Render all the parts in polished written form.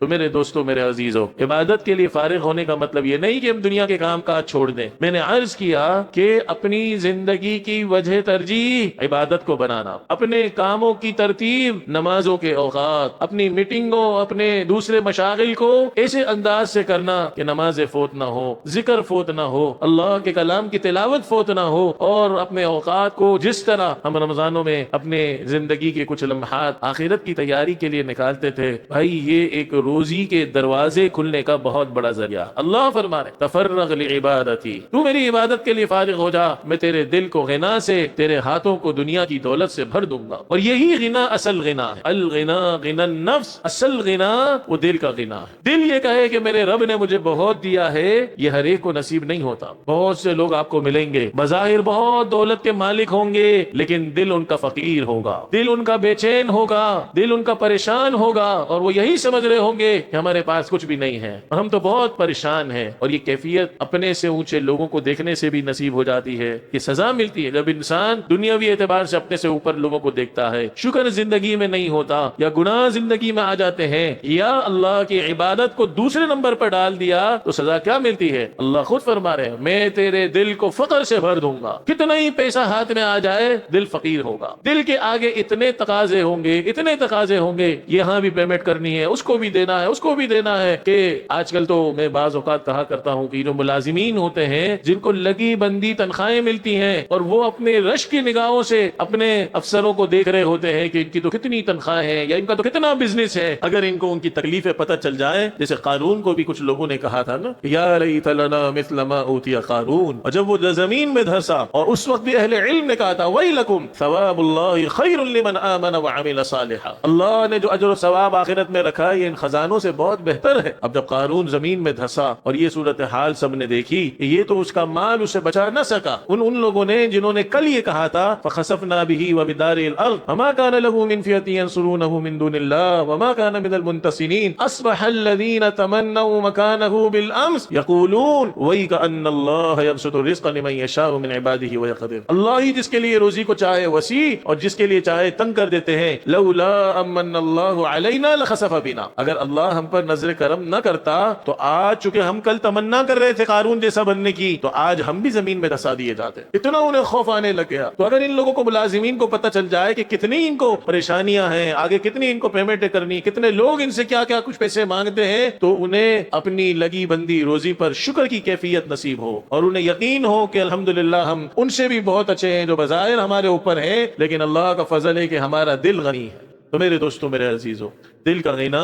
تو میرے دوستوں، میرے عزیزوں، عبادت کے لیے فارغ ہونے کا مطلب یہ نہیں کہ ہم دنیا کے کام کاج چھوڑ دیں۔ میں نے عرض کیا کہ اپنی زندگی کی وجہ ترجیح عبادت کو بنانا، اپنے کاموں کی ترتیب، نمازوں کے اوقات، اپنی میٹنگوں، اپنے دوسرے مشاغل کو ایسے انداز سے کرنا کہ نماز فوت نہ ہو، ذکر فوت نہ ہو، اللہ کے کلام کی تلاوت فوت نہ ہو، اور اپنے اوقات کو جس طرح ہم رمضانوں میں اپنے زندگی کے کچھ لمحات آخرت کی تیاری کے لیے نکالتے تھے، بھائی یہ ایک روزی کے دروازے کھلنے کا بہت بڑا ذریعہ۔ اللہ فرما رہے تفرغ لعبادتی، تو میری عبادت کے لیے فارغ ہو جا، میں تیرے دل کو غنا سے، تیرے ہاتھوں کو دنیا کی دولت سے بھر دوں گا۔ اور یہی غنا اصل غنا ہے، الغنا غنا النفس، اصل غنا وہ دل کا غنا ہے۔ دل یہ کہے کہ میرے رب نے مجھے بہت دیا ہے، یہ ہر ایک کو نصیب نہیں ہوتا۔ بہت سے لوگ آپ کو ملیں گے، بظاہر بہت دولت کے مالک ہوں گے، لیکن دل ان کا فقیر ہوگا، دل ان کا بے چین ہوگا، دل ان کا پریشان ہوگا، اور وہ یہی سمجھ رہے ہوں گے کہ ہمارے پاس کچھ بھی نہیں ہے اور ہم تو بہت پریشان ہیں۔ اور یہ کیفیت اپنے سے اونچے لوگوں کو دیکھنے سے بھی نصیب ہو جاتی ہے۔ یہ سزا ملتی ہے جب انسان دنیاوی اعتبار سے اپنے سے اوپر لوگوں کو دیکھتا ہے، شکر زندگی میں نہیں ہوتا، یا گناہ زندگی میں آ جاتے ہیں، یا اللہ کی عبادت کو دوسرے نمبر پر ڈال دیا، تو سزا کیا ملتی ہے؟ اللہ خود فرما رہے ہیں میں تیرے دل کو فقر سے بھر دوں گا۔ کتنا ہی پیسہ ہاتھ میں آ جائے، دل فقیر ہوگا، دل کے آگے اتنے تقاضے ہوں گے، اتنے تقاضے ہوں گے، یہاں بھی پیمنٹ کرنی ہے، اس کو بھی دینا ہے، اس کو بھی دینا ہے، کہ آج کل تو میں بعض اوقات کہا کرتا ہوں کہ جو ملازمین ہوتے ہیں جن کو لگی بندی تنخواہیں ملتی ہیں، اور وہ اپنے رش کی نگاہوں سے اپنے افسروں کو دیکھ رہے ہوتے ہیں کہ ان کی تو کتنی تنخواہ ہے، یا ان کا تو کتنا بزنس ہے، اگر ان کو ان کی تکلیفیں پتہ چل جائے، جیسے قارون کو بھی کچھ لوگوں نے کہا تھا نا، یا لیت لنا مثل ما اوتی قارون، اور جب وہ زمین میں دھسا، اور اس وقت بھی اہل علم نے کہا تھا ویلکم ثواب اللہ خیر لمن آمن وعمل صالحا، اللہ نے جو اجر و ثواب آخرت میں رکھا ہے یہ ان خزانوں سے بہت بہتر ہے۔ اب جب قارون زمین میں دھسا اور یہ صورتحال سب نے دیکھی، یہ تو اس کا مال اسے بچا نہ سکا، ان لوگوں نے جنہوں نے کل یہ کہا تھا فخسفنا به وبدار الارض وما كان له من فئة ينصرونه من دون الله وما كان من المنتصرين اصبح الذين تمنوا مكانه بالامس يقولون ويكأن الله يبسط الرزق لمن يشاء من عباده ويقدر، اللہ ہی جس کے لیے روزی کو چاہے وسیع اور جس کے لیے چاہے تنگ کر دیتے ہیں، لولا امن اللہ علینا لخسف بنا، اگر اللہ ہم پر نظر کرم نہ کرتا تو آج چونکہ ہم کل تمنا کر رہے تھے قارون جیسا بننے کی، تو آج ہم بھی زمین میں دھسا دیے جاتے، اتنا انہیں خوف آنے لگ گیا۔ تو اگر ان لوگوں کو ملازمین کو پتہ چل جائے کہ کتنی ان کو پریشانیاں ہیں، آگے کتنی ان کو پیمنٹیں کرنی، کتنے لوگ ان سے کیا کیا کچھ پیسے مانگتے ہیں، تو انہیں اپنی لگی بندی روزی پر شکر کی کیفیت نصیب ہو، اور انہیں یقین ہو کہ الحمدللہ ہم ان سے بھی بہت اچھے ہیں جو بظاہر ہمارے اوپر ہیں، لیکن اللہ کا فضل ہے کہ ہمارا دل غنی ہے۔ تو میرے دوستوں، میرے عزیزوں، دل کا غنا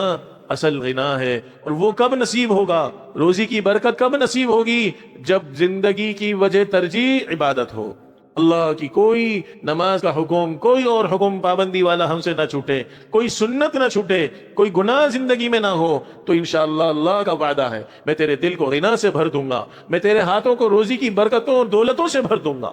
اصل غنا ہے، اور وہ کب نصیب ہوگا، روزی کی برکت کب نصیب ہوگی؟ جب زندگی کی وجہ ترجیح عبادت ہو، اللہ کی کوئی نماز کا حکم، کوئی اور حکم پابندی والا ہم سے نہ چھوٹے، کوئی سنت نہ چھوٹے، کوئی گناہ زندگی میں نہ ہو، تو انشاءاللہ اللہ کا وعدہ ہے میں تیرے دل کو غنا سے بھر دوں گا، میں تیرے ہاتھوں کو روزی کی برکتوں اور دولتوں سے بھر دوں گا۔